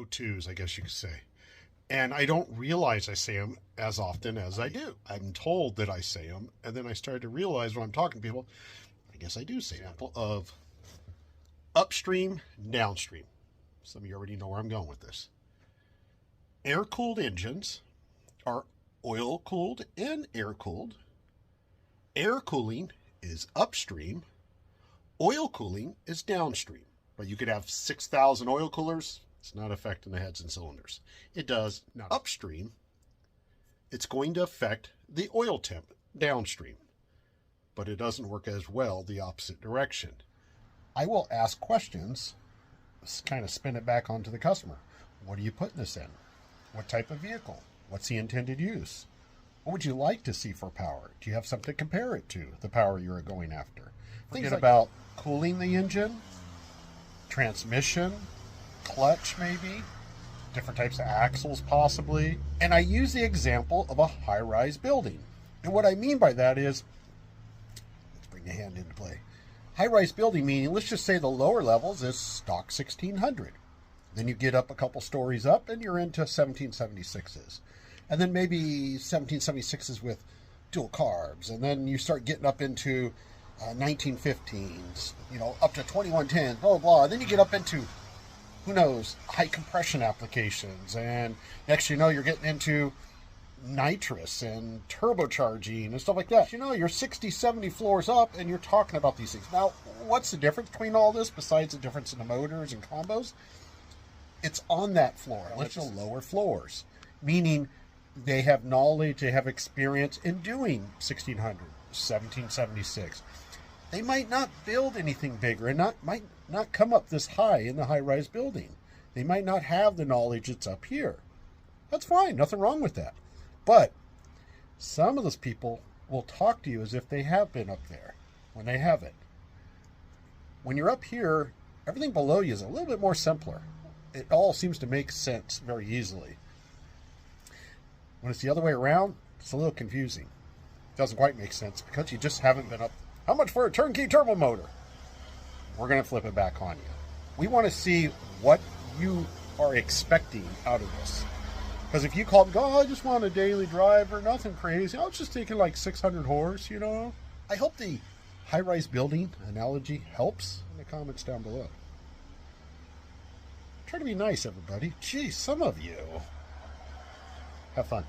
go-tos, I guess you could say. And I don't realize I say them as often as I do. I'm told that I say them, and then I started to realize when I'm talking to people, I guess I do say them. Example of upstream, downstream. Some of you already know where I'm going with this. Air-cooled engines are oil-cooled and air-cooled. Air cooling is upstream. Oil cooling is downstream. But you could have 6,000 oil coolers. It's not affecting the heads and cylinders. It does not upstream. It's going to affect the oil temp downstream. But it doesn't work as well the opposite direction. I will ask questions, kind of spin it back onto the customer. What are you putting this in? What type of vehicle? What's the intended use? What would you like to see for power? Do you have something to compare it to, the power you're going after? Things about cooling the engine, transmission, clutch maybe, different types of axles possibly. And I use the example of a high-rise building. And what I mean by that is, let's bring the hand into play. High-rise building meaning, let's just say the lower levels is stock 1600. Then you get up a couple stories up and you're into 1776s. And then maybe 1776s with dual carbs. And then you start getting up into 1915s, up to 2110s, blah, blah, blah. And then you get up into, who knows, high compression applications. And next you know, you're getting into nitrous and turbocharging and stuff like that. You're 60, 70 floors up and you're talking about these things. Now, what's the difference between all this besides the difference in the motors and combos? It's on that floor. It's the lower floors, meaning they have knowledge, they have experience in doing 1600, 1776. They might not build anything bigger and might not come up this high in the high-rise building. They might not have the knowledge that's up here. That's fine, nothing wrong with that. But some of those people will talk to you as if they have been up there when they haven't. When you're up here, everything below you is a little bit more simpler. It all seems to make sense very easily. When it's the other way around, it's a little confusing. It doesn't quite make sense because you just haven't been up. How much for a turnkey turbo motor? We're going to flip it back on you. We want to see what you are expecting out of this. Because if you call and go, oh, I just want a daily driver, nothing crazy. I was just taking like 600 horse, I hope the high-rise building analogy helps in the comments down below. Try to be nice, everybody. Geez, some of you. Have fun.